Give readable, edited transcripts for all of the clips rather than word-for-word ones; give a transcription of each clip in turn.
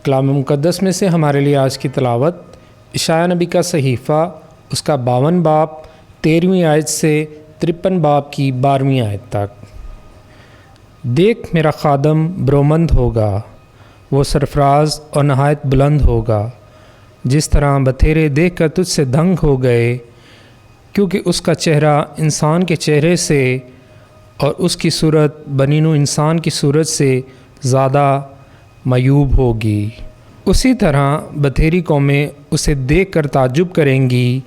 کلام مقدس میں سے ہمارے لیے آج کی تلاوت اشعیاء نبی کا صحیفہ، اس کا 52 باب 13ویں آیت سے 53 باب کی 12ویں آیت تک۔ دیکھ میرا خادم برومند ہوگا، وہ سرفراز اور نہایت بلند ہوگا، جس طرح بتھیرے دیکھ کر تجھ سے دنگ ہو گئے، کیونکہ اس کا چہرہ انسان کے چہرے سے اور اس کی صورت بنی نوع انسان کی صورت سے زیادہ معیوب ہوگی۔ اسی طرح بتھیری قومیں اسے دیکھ کر تعجب کریں گی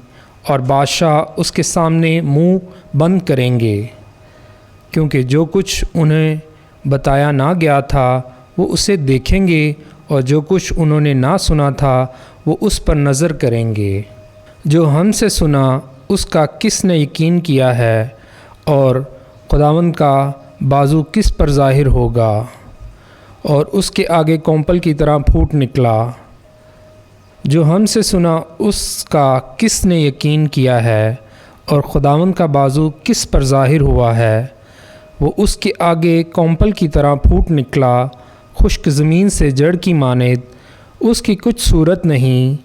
اور بادشاہ اس کے سامنے منہ بند کریں گے، کیونکہ جو کچھ انہیں بتایا نہ گیا تھا وہ اسے دیکھیں گے، اور جو کچھ انہوں نے نہ سنا تھا وہ اس پر نظر کریں گے۔ جو ہم سے سنا اس کا کس نے یقین کیا ہے، اور خداوند کا بازو کس پر ظاہر ہوگا؟ اور اس کے آگے کونپل کی طرح پھوٹ نکلا۔ جو ہم سے سنا اس کا کس نے یقین کیا ہے، اور خداوند کا بازو کس پر ظاہر ہوا ہے؟ وہ اس کے آگے کونپل کی طرح پھوٹ نکلا، خشک زمین سے جڑ کی مانند۔ اس کی کچھ صورت نہیں،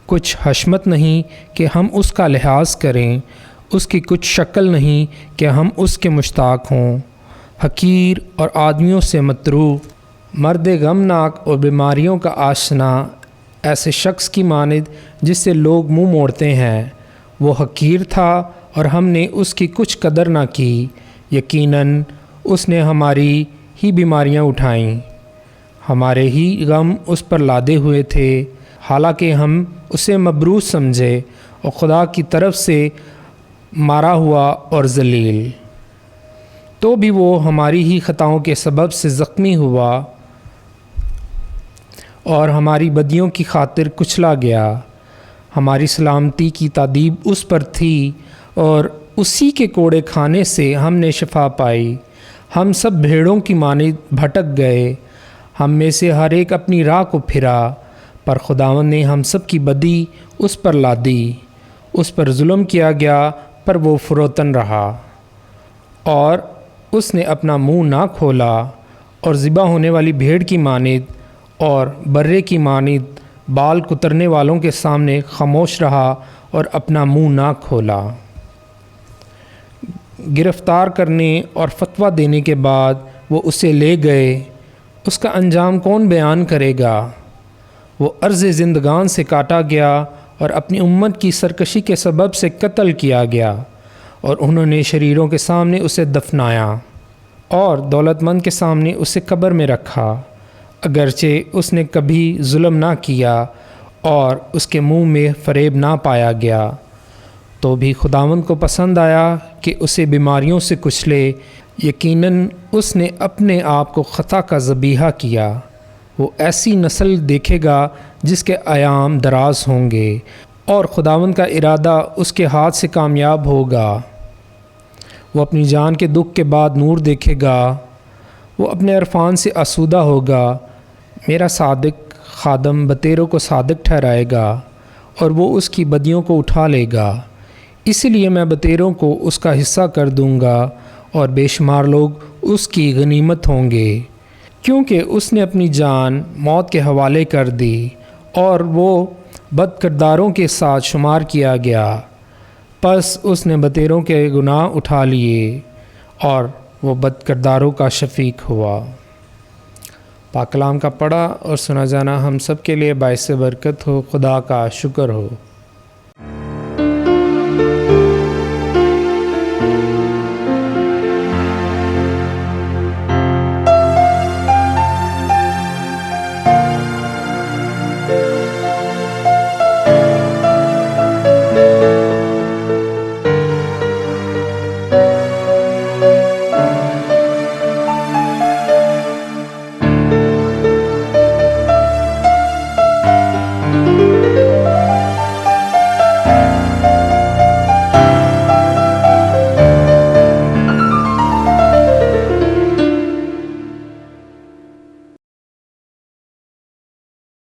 کچھ حشمت نہیں کہ ہم اس کا لحاظ کریں، اس کی کچھ شکل نہیں کہ ہم اس کے مشتاق ہوں۔ حقیر اور آدمیوں سے مطروح، مرد غمناک اور بیماریوں کا آشنا، ایسے شخص کی مانند جس سے لوگ منہ موڑتے ہیں۔ وہ حقیر تھا اور ہم نے اس کی کچھ قدر نہ کی۔ یقیناً اس نے ہماری ہی بیماریاں اٹھائیں، ہمارے ہی غم اس پر لادے ہوئے تھے، حالانکہ ہم اسے مبروز سمجھے اور خدا کی طرف سے مارا ہوا اور ذلیل۔ تو بھی وہ ہماری ہی خطاؤں کے سبب سے زخمی ہوا اور ہماری بدیوں کی خاطر کچلا گیا۔ ہماری سلامتی کی تادیب اس پر تھی، اور اسی کے کوڑے کھانے سے ہم نے شفا پائی۔ ہم سب بھیڑوں کی مانند بھٹک گئے، ہم میں سے ہر ایک اپنی راہ کو پھرا، پر خداوند نے ہم سب کی بدی اس پر لادی۔ اس پر ظلم کیا گیا پر وہ فروتن رہا، اور اس نے اپنا منہ نہ کھولا، اور ذبح ہونے والی بھیڑ کی مانند اور برے کی مانند بال کترنے والوں کے سامنے خاموش رہا اور اپنا منہ نہ کھولا۔ گرفتار کرنے اور فتویٰ دینے کے بعد وہ اسے لے گئے، اس کا انجام کون بیان کرے گا؟ وہ عرض زندگان سے کاٹا گیا اور اپنی امت کی سرکشی کے سبب سے قتل کیا گیا، اور انہوں نے شریروں کے سامنے اسے دفنایا اور دولت مند کے سامنے اسے قبر میں رکھا، اگرچہ اس نے کبھی ظلم نہ کیا اور اس کے منہ میں فریب نہ پایا گیا۔ تو بھی خداوند کو پسند آیا کہ اسے بیماریوں سے کچلے۔ یقیناً اس نے اپنے آپ کو خطا کا ذبیحہ کیا۔ وہ ایسی نسل دیکھے گا جس کے ایام دراز ہوں گے، اور خداوند کا ارادہ اس کے ہاتھ سے کامیاب ہوگا۔ وہ اپنی جان کے دکھ کے بعد نور دیکھے گا، وہ اپنے عرفان سے آسودہ ہوگا۔ میرا صادق خادم بتیروں کو صادق ٹھہرائے گا، اور وہ اس کی بدیوں کو اٹھا لے گا۔ اسی لیے میں بتیروں کو اس کا حصہ کر دوں گا، اور بے شمار لوگ اس کی غنیمت ہوں گے، کیونکہ اس نے اپنی جان موت کے حوالے کر دی، اور وہ بد کرداروں کے ساتھ شمار کیا گیا۔ پس اس نے بتیروں کے گناہ اٹھا لیے، اور وہ بد کرداروں کا شفیق ہوا۔ پاک کلام کا پڑھا اور سنا جانا ہم سب کے لیے باعث برکت ہو۔ خدا کا شکر ہو۔